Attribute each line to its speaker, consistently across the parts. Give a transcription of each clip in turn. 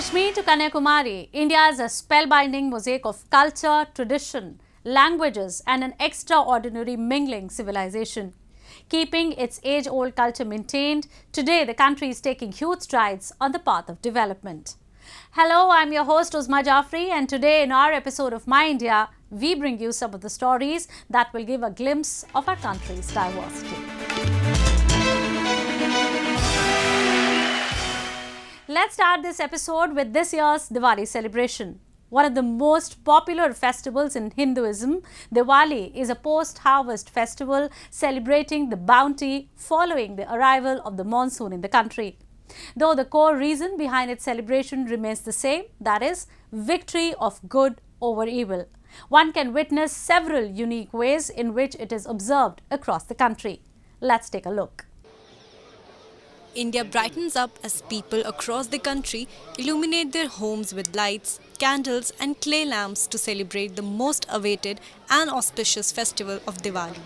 Speaker 1: Kashmir to Kanyakumari, India is a spellbinding mosaic of culture, tradition, languages and an extraordinary mingling civilization. Keeping its age-old culture maintained, today the country is taking huge strides on the path of development. Hello, I'm your host Uzma Jafri, and today in our episode of My India, we bring you some of the stories that will give a glimpse of our country's diversity. Let's start this episode with this year's Diwali celebration. One of the most popular festivals in Hinduism, Diwali is a post-harvest festival celebrating the bounty following the arrival of the monsoon in the country. Though the core reason behind its celebration remains the same, that is, victory of good over evil. One can witness several unique ways in which it is observed across the country. Let's take a look.
Speaker 2: India brightens up as people across the country illuminate their homes with lights, candles and clay lamps to celebrate the most awaited and auspicious festival of Diwali.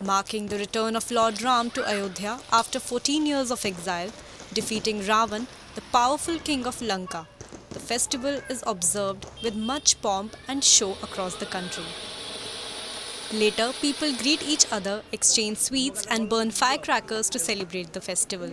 Speaker 2: Marking the return of Lord Ram to Ayodhya after 14 years of exile, defeating Ravan, the powerful king of Lanka, the festival is observed with much pomp and show across the country. Later, people greet each other, exchange sweets and burn firecrackers to celebrate the festival.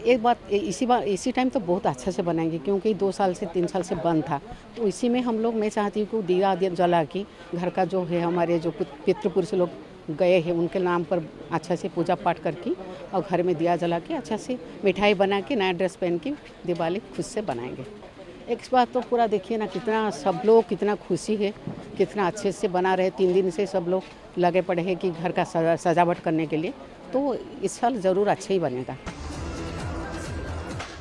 Speaker 3: एक बात इसी time तो बहुत अच्छा से बनाएंगे क्योंकि 2 साल से 3 साल से बंद था, तो इसी में हम लोग मैं चाहती हूँ कि दिया जला के घर का जो है हमारे जो पितृपुरुष लोग गए हैं उनके नाम पर अच्छा से पूजा पाठ करके और घर में दिया जला के अच्छा से मिठाई बना के नया ड्रेस पहन के दिवाली खुद से बनाएंगे। एक बात तो पूरा देखिए ना, कितना सब लोग कितना खुशी है, कितना अच्छे से बना रहे। 3 दिन से सब लोग लगे पड़े हैं कि घर का सजावट करने के लिए, तो इस साल ज़रूर अच्छा ही बनेगा।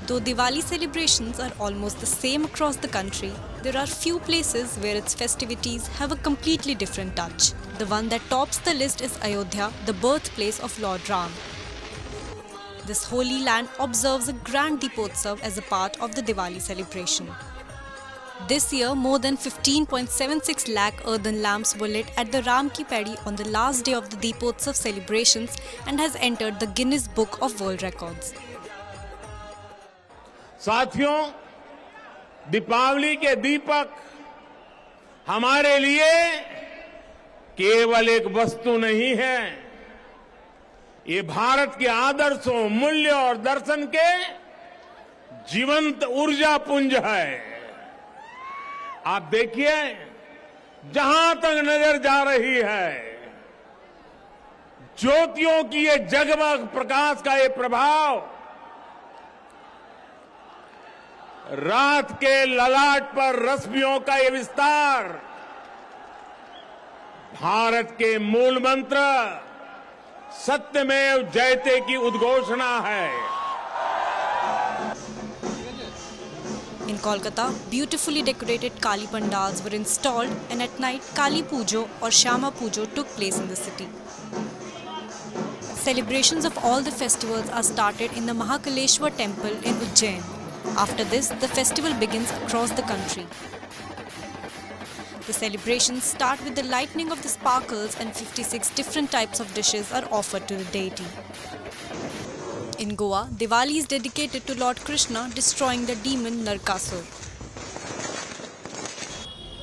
Speaker 2: Though Diwali celebrations are almost the same across the country, there are few places where its festivities have a completely different touch. The one that tops the list is Ayodhya, the birthplace of Lord Ram. This holy land observes a grand Deepotsav as a part of the Diwali celebration. This year, more than 15.76 lakh earthen lamps were lit at the Ram Ki Padi on the last day of the Deepotsav celebrations and has entered the Guinness Book of World Records.
Speaker 4: साथियों, दीपावली के दीपक हमारे लिए केवल एक वस्तु नहीं है, ये भारत के आदर्शों, मूल्य और दर्शन के जीवंत ऊर्जा पुंज है। आप देखिए, जहां तक नजर जा रही है, ज्योतियों की ये जगमग प्रकाश का ये प्रभाव रात के ललाट पर रश्मियों का ये विस्तार भारत के मूल मंत्र सत्यमेव जयते की उद्घोषणा है।
Speaker 2: In Kolkata, beautifully decorated Kali pandals were installed and at night Kali Pujo or Shama Pujo took place in the city. Celebrations of all the festivals are started in the Mahakaleshwar temple in Ujjain. After this, the festival begins across the country. The celebrations start with the lighting of the sparkles and 56 different types of dishes are offered to the deity. In Goa, Diwali is dedicated to Lord Krishna destroying the demon Narkasur.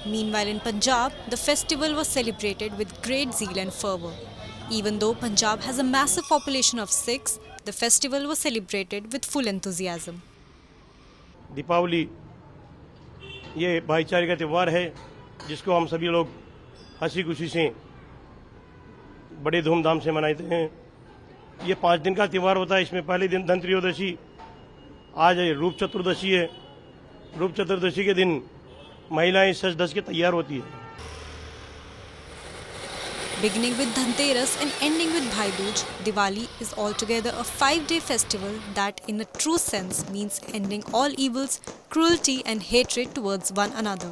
Speaker 2: Meanwhile, in Punjab, the festival was celebrated with great zeal and fervour. Even though Punjab has a massive population of Sikhs, the festival was celebrated with full enthusiasm.
Speaker 5: Deepawali ये भाईचारे का त्यौहार है जिसको हम सभी लोग हंसी खुशी से बड़े धूमधाम से मनाते हैं। ये 5 दिन का त्यौहार होता है। इसमें पहले दिन धन त्रयोदशी, आज रूप चतुर्दशी है। रूप चतुर्दशी के दिन महिलाएं सज धज के तैयार होती है।
Speaker 2: Beginning with Dhanteras and ending with Bhai Dooj, Diwali is altogether a 5-day festival that in a true sense means ending all evils, cruelty and hatred towards one another.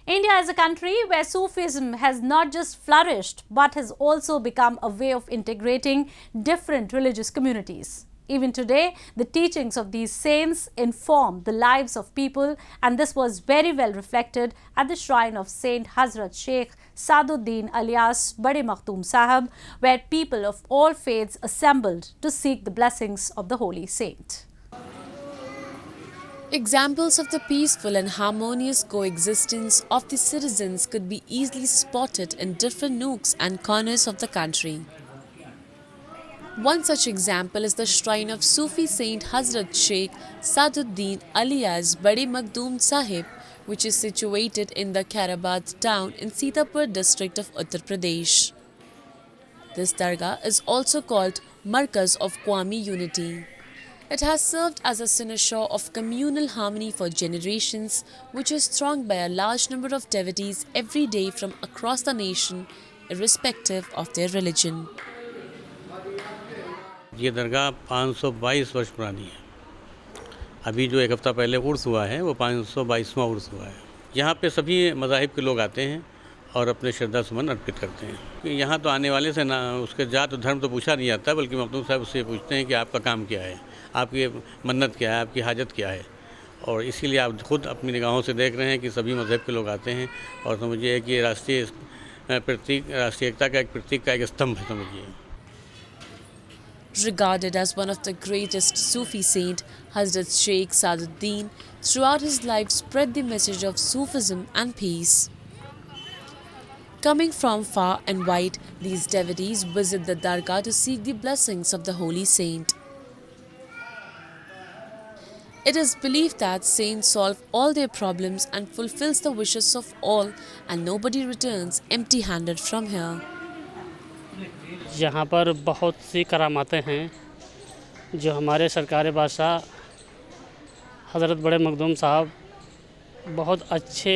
Speaker 1: India is a country where Sufism has not just flourished but has also become a way of integrating different religious communities. Even today, the teachings of these saints inform the lives of people, and this was very well reflected at the shrine of Saint Hazrat Sheikh Saaduddin alias Bade Makhdoom Saheb, where people of all faiths assembled to seek the blessings of the holy saint.
Speaker 6: Examples of the peaceful and harmonious coexistence of the citizens could be easily spotted in different nooks and corners of the country. One such example is the shrine of Sufi Saint Hazrat Sheikh Saaduddin alias Bade Makhdoom Saheb, which is situated in the Kharabad town in Sitapur district of Uttar Pradesh. This dargah is also called Markaz of Qawmi Unity. It has served as a cynosure of communal harmony for generations, which is thronged by a large number of devotees every day from across the nation, irrespective of their religion.
Speaker 7: ये दरगाह 522 वर्ष पुरानी है। अभी जो एक हफ़्ता पहले उर्स हुआ है वो 522वां उर्स हुआ है। यहाँ पे सभी मज़ाहिब के लोग आते हैं और अपने श्रद्धा सुमन अर्पित करते हैं। यहाँ तो आने वाले से ना उसके जात धर्म तो पूछा नहीं जाता, बल्कि मखदूम साहब उससे पूछते हैं कि आपका काम क्या है, आपकी मन्नत क्या है, आपकी हाजत क्या है। और इसीलिए आप खुद अपनी निगाहों से देख रहे हैं कि सभी मज़हब के लोग आते हैं और समझिए कि ये राष्ट्रीय एकता का एक प्रतीक का एक स्तंभ है, समझिए।
Speaker 6: Regarded as one of the greatest Sufi saint, Hazrat Sheikh Saaduddin throughout his life spread the message of Sufism and peace. Coming from far and wide, these devotees visit the dargah to seek the blessings of the holy saint. It is believed that saints solve all their problems and fulfills the wishes of all, and nobody returns empty-handed from here.
Speaker 8: यहाँ पर बहुत सी करामातें हैं जो हमारे सरकार बादशाह हज़रत बड़े मखदूम साहब बहुत अच्छे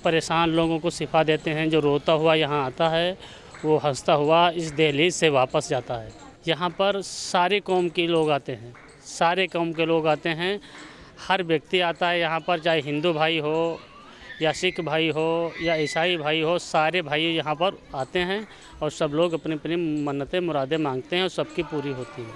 Speaker 8: परेशान लोगों को शिफा देते हैं। जो रोता हुआ यहाँ आता है वो हंसता हुआ इस दहलीज से वापस जाता है। यहाँ पर सारे कौम के लोग आते हैं, सारे कौम के लोग आते हैं। हर व्यक्ति आता है यहाँ पर, चाहे हिंदू भाई हो या सिख भाई हो या ईसाई भाई हो, सारे भाई यहाँ पर आते हैं और सब लोग अपनी अपनी मन्नतें मुरादें मांगते हैं और सबकी पूरी होती है।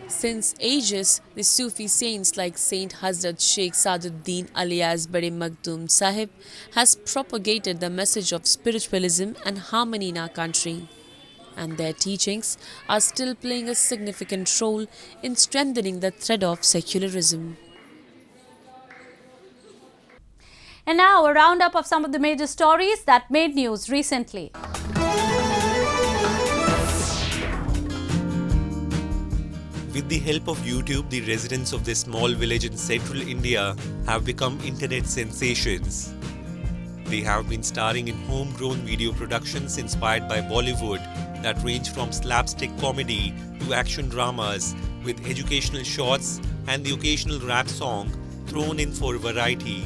Speaker 6: Since ages, the Sufi saints like Saint Hazrat Sheikh Saaduddin alias Bade Makhdoom Saheb has propagated the message of spiritualism and harmony in our country. And their teachings are still playing a significant role in strengthening the thread of secularism.
Speaker 1: And now a roundup of some of the major stories that made news recently.
Speaker 9: With the help of YouTube, the residents of this small village in central India have become internet sensations. They have been starring in homegrown video productions inspired by Bollywood that range from slapstick comedy to action dramas, with educational shots and the occasional rap song thrown in for variety.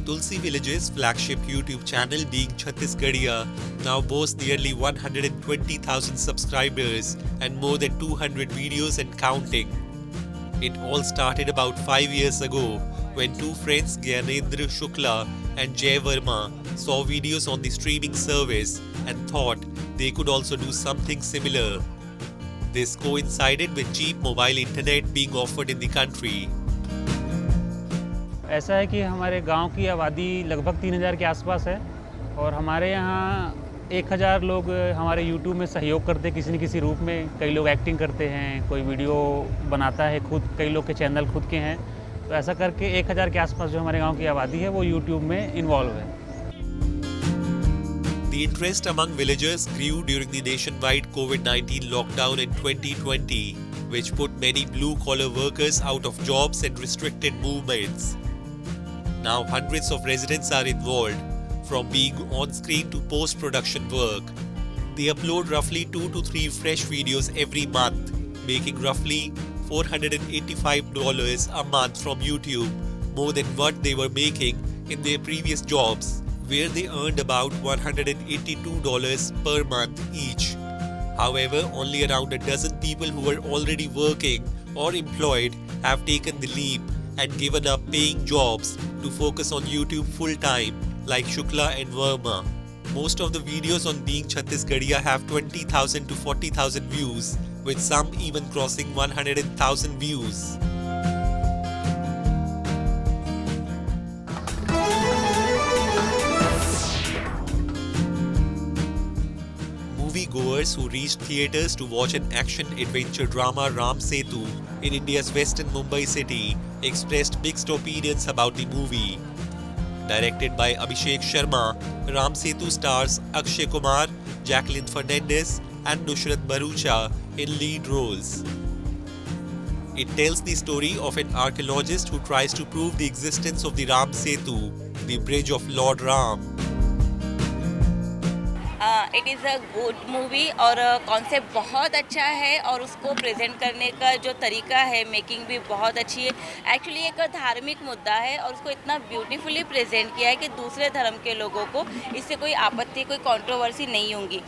Speaker 9: Tulsi Village's flagship YouTube channel, being Chhattisgarhia, now boasts nearly 120,000 subscribers and more than 200 videos and counting. It all started about 5 years ago when two friends, Gyanendra Shukla and Jay Verma, saw videos on the streaming service and thought they could also do something similar. This coincided with cheap mobile internet being offered in the country.
Speaker 8: ऐसा है कि हमारे गांव की आबादी लगभग 3000 के आसपास है और हमारे यहाँ 1000 लोग हमारे YouTube में सहयोग करते हैं किसी न किसी रूप में। कई लोग एक्टिंग करते हैं, कोई वीडियो बनाता है खुद, कई लोग के चैनल खुद के हैं। तो ऐसा करके 1000 के आसपास जो हमारे गांव की आबादी है वो YouTube में इन्वॉल्व है।
Speaker 9: The interest among villagers grew during the nationwide COVID-19 lockdown in 2020, which put many blue-collar workers out of jobs and restricted movements. Now hundreds of residents are involved, from being on-screen to post-production work. They upload roughly 2 to 3 fresh videos every month, making roughly $485 a month from YouTube, more than what they were making in their previous jobs, where they earned about $182 per month each. However, only around a dozen people who were already working or employed have taken the leap and given up paying jobs to focus on YouTube full-time, like Shukla and Verma. Most of the videos on Being Chhattisgarhia have 20,000 to 40,000 views, with some even crossing 100,000 views. Moviegoers who reached theatres to watch an action-adventure drama Ram Setu in India's western Mumbai city expressed mixed opinions about the movie. Directed by Abhishek Sharma, Ram Setu stars Akshay Kumar, Jacqueline Fernandez and Nusrat Bharucha in lead roles. It tells the story of an archaeologist who tries to prove the existence of the Ram Setu, the bridge of Lord Ram.
Speaker 10: It is a good movie और concept बहुत अच्छा है और उसको present करने का जो तरीका है मेकिंग भी बहुत अच्छी है. एक्चुअली एक धार्मिक मुद्दा है और उसको इतना ब्यूटीफुली प्रेजेंट किया है कि दूसरे धर्म के लोगों को इससे कोई आपत्ति कोई कंट्रोवर्सी नहीं होगी.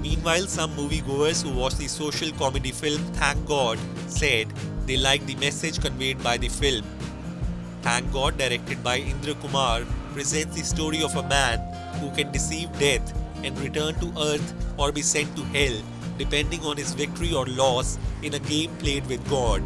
Speaker 9: Meanwhile, some moviegoers who watched the social comedy film Thank God said they liked the message conveyed by the film. Thank God, directed by Indra Kumar, presents the story of a man who can deceive death and return to earth or be sent to hell, depending on his victory or loss in a game played with God.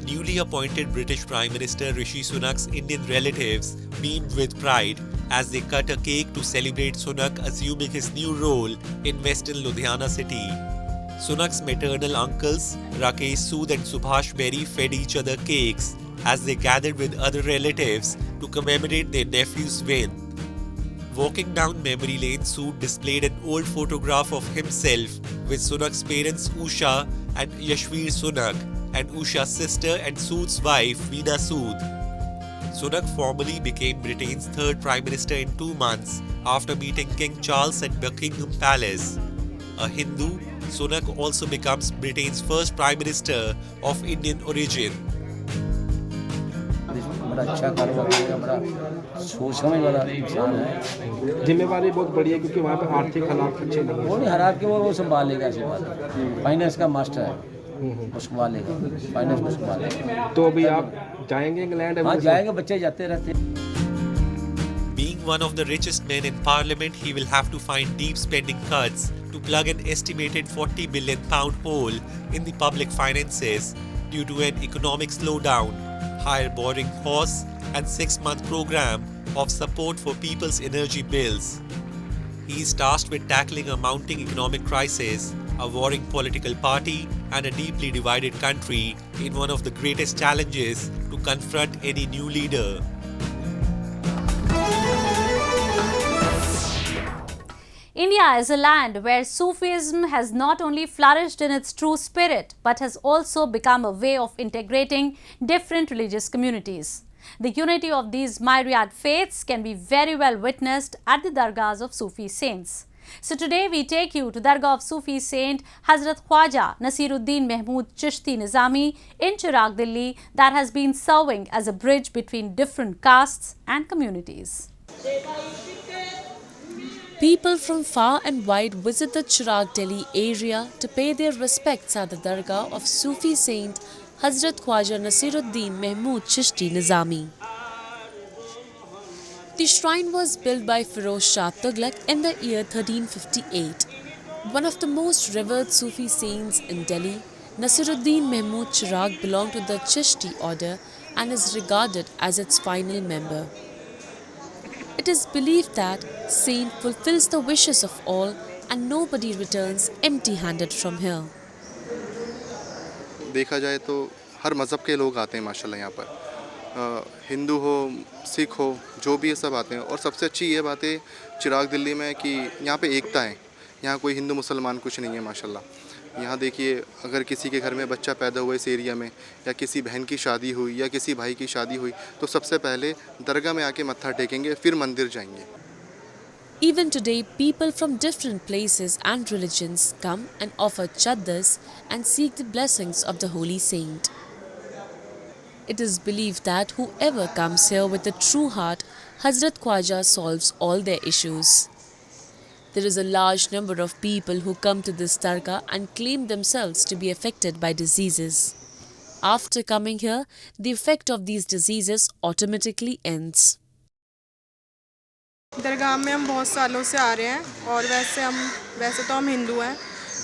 Speaker 9: Newly appointed British Prime Minister Rishi Sunak's Indian relatives beamed with pride as they cut a cake to celebrate Sunak assuming his new role in western Ludhiana city. Sunak's maternal uncles, Rakesh Sood and Subhash Berry, fed each other cakes as they gathered with other relatives to commemorate their nephew's win. Walking down memory lane, Sood displayed an old photograph of himself with Sunak's parents Usha and Yashveer Sunak and Usha's sister and Sood's wife Veena Sood. Sunak formally became Britain's third Prime Minister in 2 months after meeting King Charles at Buckingham Palace. A Hindu, Sunak also becomes Britain's first Prime Minister of Indian origin.
Speaker 11: बड़ा अच्छा कारोबार करेगा, बड़ा सोच समझ वाला इंसान है.
Speaker 12: जिम्मेवारी बहुत बड़ी है क्योंकि वहाँ पे आर्थिक हालात अच्छे नहीं है.
Speaker 11: वो नहीं हरा के वो संभालेगा, ऐसी बात है. फाइनेंस का मास्टर है, वो संभालेगा, फाइनेंस को संभालेगा.
Speaker 12: तो अभी आप जाएंगे इंग्लैंड?
Speaker 11: हाँ जाएंगे, बच्चे जाते रहते हैं.
Speaker 9: Being one of the richest men in Parliament, he will have to find deep spending cuts to plug an estimated £40 billion hole in the public finances due to an economic slowdown, higher borrowing costs and 6-month program of support for people's energy bills. He is tasked with tackling a mounting economic crisis, a warring political party and a deeply divided country in one of the greatest challenges to confront any new leader.
Speaker 1: India is a land where Sufism has not only flourished in its true spirit, but has also become a way of integrating different religious communities. The unity of these myriad faiths can be very well witnessed at the dargahs of Sufi saints. So today we take you to Dargah of Sufi Saint Hazrat Khwaja Nasiruddin Mahmud Chishti Nizami in Chirag Delhi that has been serving as a bridge between different castes and communities.
Speaker 6: People from far and wide visit the Chirag Delhi area to pay their respects at the Dargah of Sufi Saint Hazrat Khwaja Nasiruddin Mahmud Chishti Nizami. The shrine was built by Firoz Shah Tughlaq in the year 1358. One of the most revered Sufi saints in Delhi, Nasiruddin Mahmud Chirag belonged to the Chishti order and is regarded as its final member. It is believed that saint fulfills the wishes of all and nobody returns empty-handed from here.
Speaker 13: देखा जाए तो हर मज़हब के लोग आते हैं माशाल्लाह यहाँ पर. हिंदू हो, सिख हो, जो भी है सब आते हैं. और सबसे अच्छी ये बात है चिराग दिल्ली में कि यहाँ पे एकता है. यहाँ कोई हिंदू मुसलमान कुछ नहीं है माशाल्लाह. यहाँ देखिए, अगर किसी के घर में बच्चा पैदा हुआ इस एरिया में, या किसी बहन की शादी हुई या किसी भाई की शादी हुई, तो सबसे पहले दरगाह में आके मत्था टेकेंगे, फिर मंदिर जाएंगे.
Speaker 6: Even today, people from different places and religions come and offer chaddas and seek the blessings of the holy saint. It is believed that whoever comes here with a true heart, Hazrat Khwaja solves all their issues. There is a large number of people who come to this dargah and claim themselves to be affected by diseases. After coming here, the effect of these diseases automatically ends.
Speaker 14: दरगाह में हम बहुत सालों से आ रहे हैं और वैसे तो हम हिंदू हैं,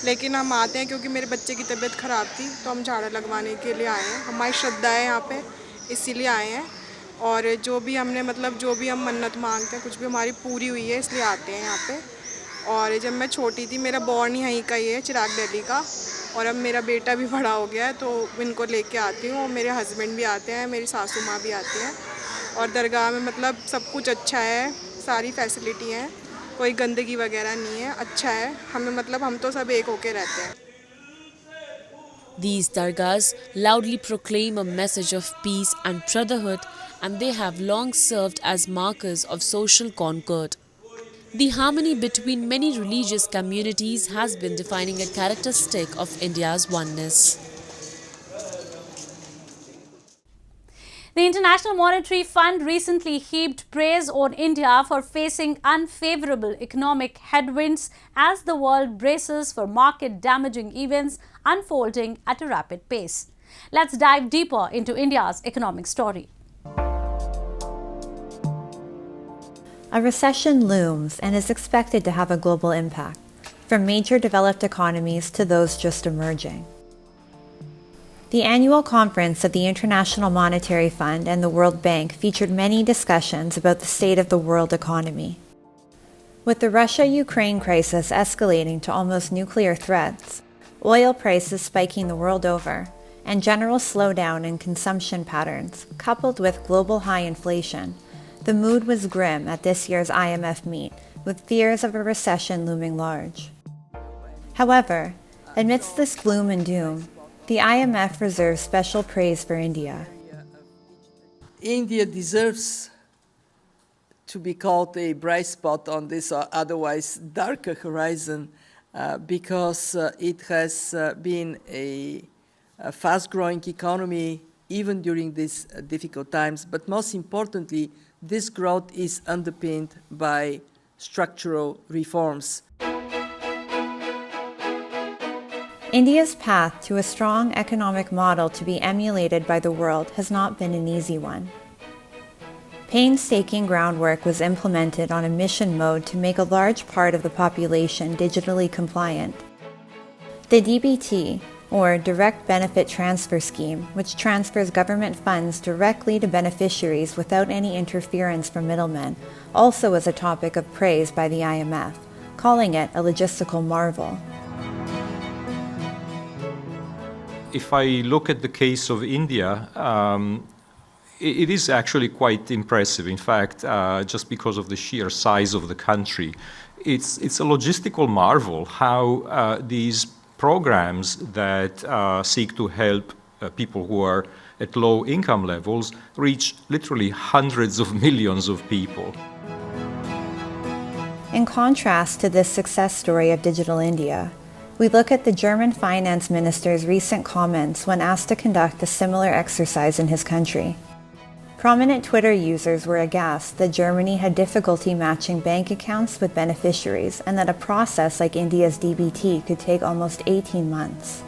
Speaker 14: लेकिन हम आते हैं क्योंकि मेरे बच्चे की तबीयत ख़राब थी, तो हम झाड़ा लगवाने के लिए आए हैं। हमारी श्रद्धा है यहाँ पे, इसीलिए आए हैं। और जो भी हमने जो भी हम मन्नत मांगते हैं, कुछ भी हमारी पूरी हुई है, इसलिए आते हैं यहाँ पे। और जब मैं छोटी थी, मेरा बॉर्न यहीं का ही है, चिराग दिल्ली का, और अब मेरा बेटा भी बड़ा हो गया है, तो इनको लेके आती हूँ। और मेरे हस्बैंड भी आते हैं, मेरी सासू माँ भी आती हैं। और दरगाह में सब कुछ अच्छा है, सारी फैसिलिटी हैं, कोई गंदगी वगैरह नहीं है, अच्छा है। हम तो सब एक होके रहते हैं।
Speaker 6: These dargahs loudly proclaim a message of peace and brotherhood, and they have long served as markers of social concord. The harmony between many religious communities has been defining a characteristic of India's oneness.
Speaker 1: The International Monetary Fund recently heaped praise on India for facing unfavorable economic headwinds as the world braces for market-damaging events unfolding at a rapid pace. Let's dive deeper into India's economic story.
Speaker 15: A recession looms and is expected to have a global impact, from major developed economies to those just emerging. The annual conference of the International Monetary Fund and the World Bank featured many discussions about the state of the world economy. With the Russia-Ukraine crisis escalating to almost nuclear threats, oil prices spiking the world over, and general slowdown in consumption patterns, coupled with global high inflation, the mood was grim at this year's IMF meet, with fears of a recession looming large. However, amidst this gloom and doom, the IMF reserves special praise for India.
Speaker 16: India deserves to be called a bright spot on this otherwise darker horizon because it has been a fast-growing economy even during these difficult times. But most importantly, this growth is underpinned by structural reforms.
Speaker 15: India's path to a strong economic model to be emulated by the world has not been an easy one. Painstaking groundwork was implemented on a mission mode to make a large part of the population digitally compliant. The DBT, or Direct Benefit Transfer Scheme, which transfers government funds directly to beneficiaries without any interference from middlemen, also was a topic of praise by the IMF, calling it a logistical marvel.
Speaker 17: If I look at the case of India, it is actually quite impressive. In fact, just because of the sheer size of the country, it's a logistical marvel how these programs that seek to help people who are at low income levels reach literally hundreds of millions of people.
Speaker 15: In contrast to this success story of Digital India, we look at the German finance minister's recent comments when asked to conduct a similar exercise in his country. Prominent Twitter users were aghast that Germany had difficulty matching bank accounts with beneficiaries and that a process like India's DBT could take almost 18 months.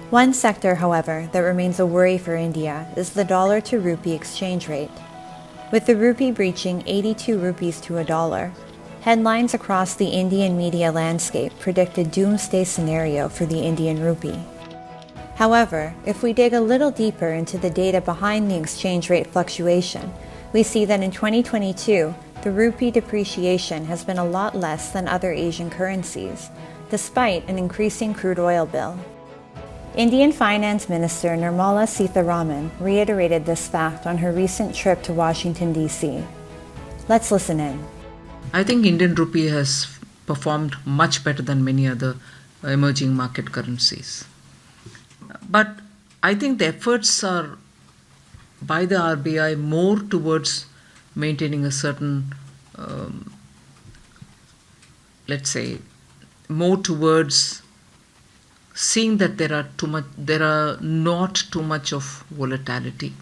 Speaker 15: One sector, however, that remains a worry for India is the dollar to rupee exchange rate. With the rupee breaching 82 rupees to a dollar, headlines across the Indian media landscape predict a doomsday scenario for the Indian rupee. However, if we dig a little deeper into the data behind the exchange rate fluctuation, we see that in 2022, the rupee depreciation has been a lot less than other Asian currencies, despite an increasing crude oil bill. Indian Finance Minister Nirmala Sitharaman reiterated this fact on her recent trip to Washington, D.C. Let's listen in.
Speaker 18: I think Indian rupee has performed much better than many other emerging market currencies. But I think the efforts are by the RBI more towards maintaining a certain, let's say, more towards seeing that there are not too much of volatility.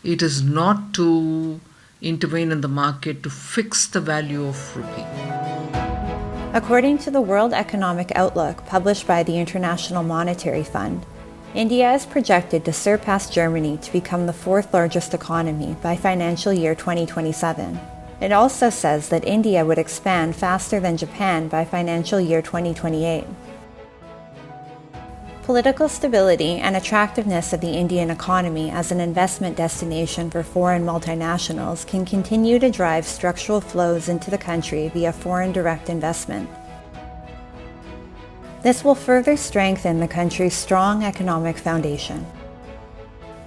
Speaker 18: It is not to intervene in the market to fix the value of rupee.
Speaker 15: According to the World Economic Outlook published by the International Monetary Fund, India is projected to surpass Germany to become the fourth largest economy by financial year 2027. It also says that India would expand faster than Japan by financial year 2028. Political stability and attractiveness of the Indian economy as an investment destination for foreign multinationals can continue to drive structural flows into the country via foreign direct investment. This will further strengthen the country's strong economic foundation.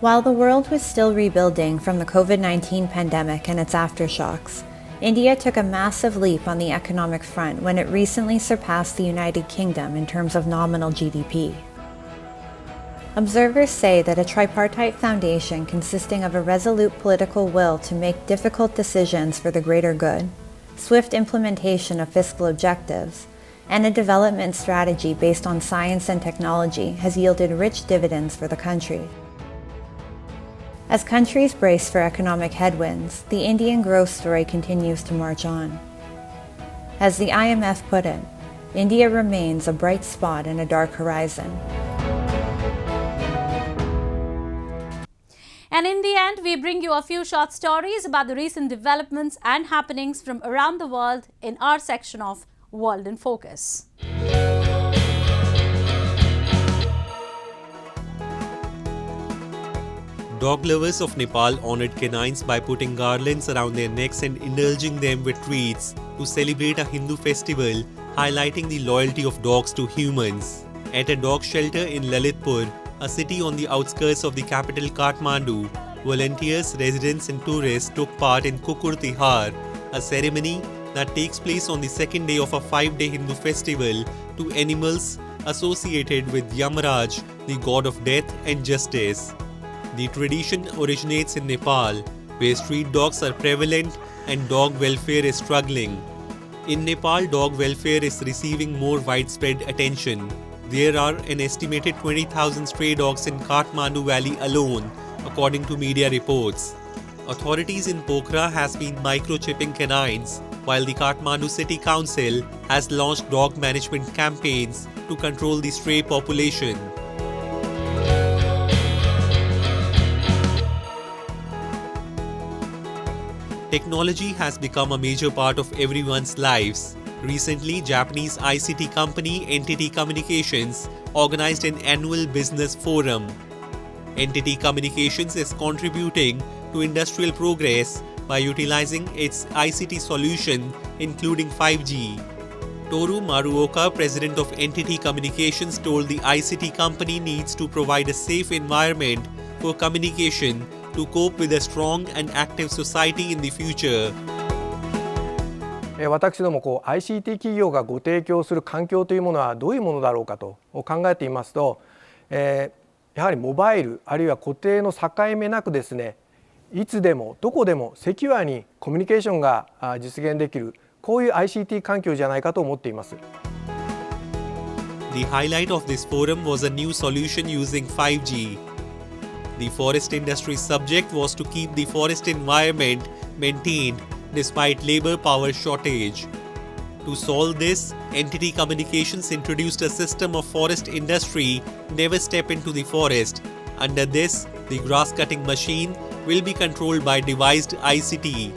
Speaker 15: While the world was still rebuilding from the COVID-19 pandemic and its aftershocks, India took a massive leap on the economic front when it recently surpassed the United Kingdom in terms of nominal GDP. Observers say that a tripartite foundation consisting of a resolute political will to make difficult decisions for the greater good, swift implementation of fiscal objectives, and a development strategy based on science and technology has yielded rich dividends for the country. As countries brace for economic headwinds, the Indian growth story continues to march on. As the IMF put it, India remains a bright spot in a dark horizon.
Speaker 1: And in the end, we bring you a few short stories about the recent developments and happenings from around the world in our section of World in Focus.
Speaker 9: Dog lovers of Nepal honored canines by putting garlands around their necks and indulging them with treats to celebrate a Hindu festival highlighting the loyalty of dogs to humans. At a dog shelter in Lalitpur, a city on the outskirts of the capital Kathmandu, volunteers, residents and tourists took part in Kukur Tihar, a ceremony that takes place on the second day of a 5-day Hindu festival to animals associated with Yamaraj, the god of death and justice. The tradition originates in Nepal, where street dogs are prevalent and dog welfare is struggling. In Nepal, dog welfare is receiving more widespread attention. There are an estimated 20,000 stray dogs in Kathmandu Valley alone, according to media reports. Authorities in Pokhara has been microchipping canines, while the Kathmandu City Council has launched dog management campaigns to control the stray population. Technology has become a major part of everyone's lives. Recently, Japanese ICT company NTT Communications organized an annual business forum. NTT Communications is contributing to industrial progress by utilizing its ICT solution, including 5G. Toru Maruoka, president of NTT Communications, told the ICT company needs to provide a safe environment for communication to cope with a strong and active society in the future.
Speaker 19: 私どもICT 企業がご提供する環境というものはどういうものだろうかと考えていますと、やはりモバイルあるいは固定の境目なくですね、いつでもどこでもセキュアにコミュニケーションが実現できる、こういう ICT 環境じゃないかと思っています。
Speaker 9: The highlight of this forum was a new solution using 5G. The forest industry's subject was to keep the forest environment maintained despite labor power shortage. To solve this, NTT Communications introduced a system of forest industry never step into the forest. Under this, the grass-cutting machine will be controlled by devised ICT.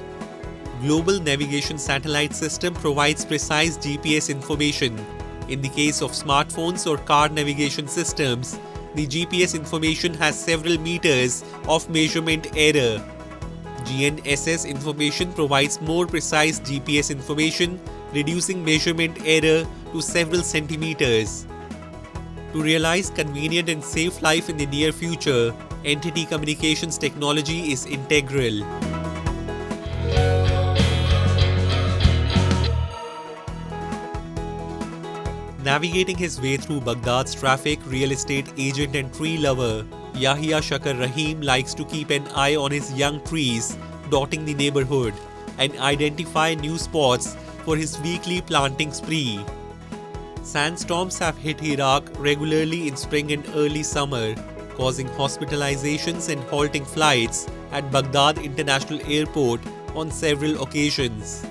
Speaker 9: Global Navigation Satellite System provides precise GPS information. In the case of smartphones or car navigation systems, the GPS information has several meters of measurement error. GNSS information provides more precise GPS information, reducing measurement error to several centimeters. To realize convenient and safe life in the near future, NTT Communications technology is integral. Navigating his way through Baghdad's traffic, real estate agent and tree lover Yahya Shakar Rahim likes to keep an eye on his young trees dotting the neighborhood and identify new spots for his weekly planting spree. Sandstorms have hit Iraq regularly in spring and early summer, causing hospitalizations and halting flights at Baghdad International Airport on several occasions.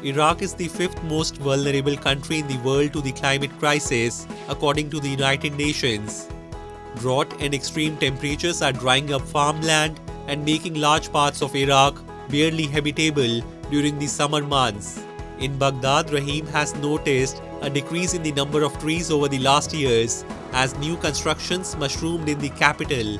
Speaker 9: Iraq is the fifth most vulnerable country in the world to the climate crisis, according to the United Nations. Drought and extreme temperatures are drying up farmland and making large parts of Iraq barely habitable during the summer months. In Baghdad, Rahim has noticed a decrease in the number of trees over the last years as new constructions mushroomed in the capital.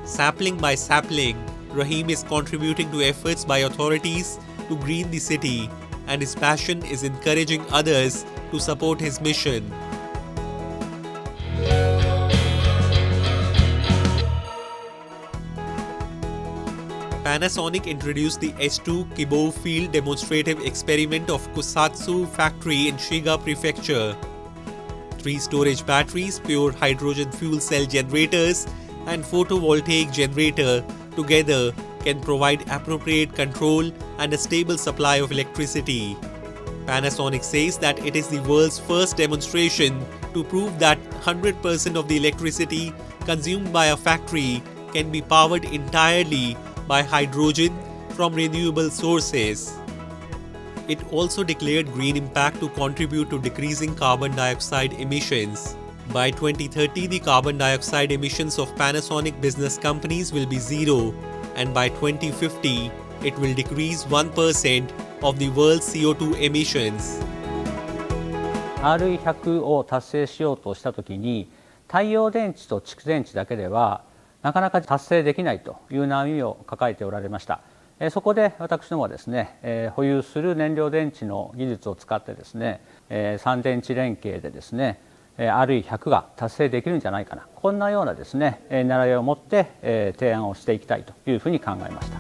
Speaker 9: Sapling by sapling, Rahim is contributing to efforts by authorities to green the city, and his passion is encouraging others to support his mission. Panasonic introduced the H2 Kibo field demonstrative experiment of Kusatsu factory in Shiga prefecture. 3 storage batteries, pure hydrogen fuel cell generators and photovoltaic generator together can provide appropriate control and a stable supply of electricity. Panasonic says that it is the world's first demonstration to prove that 100% of the electricity consumed by a factory can be powered entirely by hydrogen from renewable sources. It also declared green impact to contribute to decreasing carbon dioxide emissions. By 2030, the carbon dioxide emissions of Panasonic business companies will be zero, and by 2050, it will decrease 1% of the world's CO2 emissions.
Speaker 20: RE100 を達成しようとしたときに、太陽電池と蓄電池だけではなかなか達成できないという悩みを抱えておられました。そこで私どもはですね、保有する燃料電池の技術を使ってですね、3電池連携でですね、RE100 が達成できるんじゃないかな、こんなようなですね、狙いを持って提案をしていきたいというふうに考えました。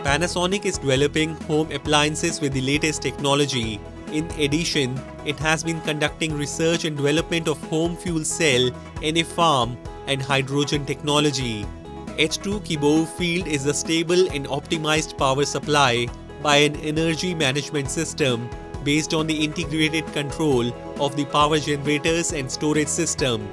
Speaker 9: Panasonic is developing home appliances with the latest technology. In addition, it has been conducting research and development of home fuel cell, NFARM, and hydrogen technology. H2 Kibo field is a stable and optimized power supply by an energy management system based on the integrated control of the power generators and storage system.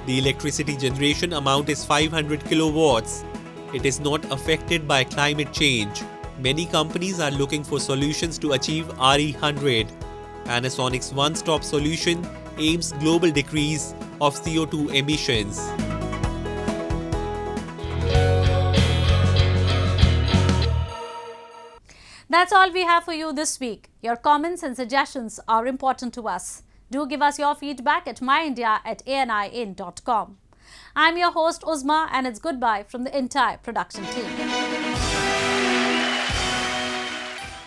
Speaker 9: The electricity generation amount is 500 kilowatts. It is not affected by climate change. Many companies are looking for solutions to achieve RE100. Panasonic's one-stop solution aims global decrease of CO2 emissions.
Speaker 1: That's all we have for you this week. Your comments and suggestions are important to us. Do give us your feedback at myindia@anin.com. I'm your host Uzma, and it's goodbye from the entire production team.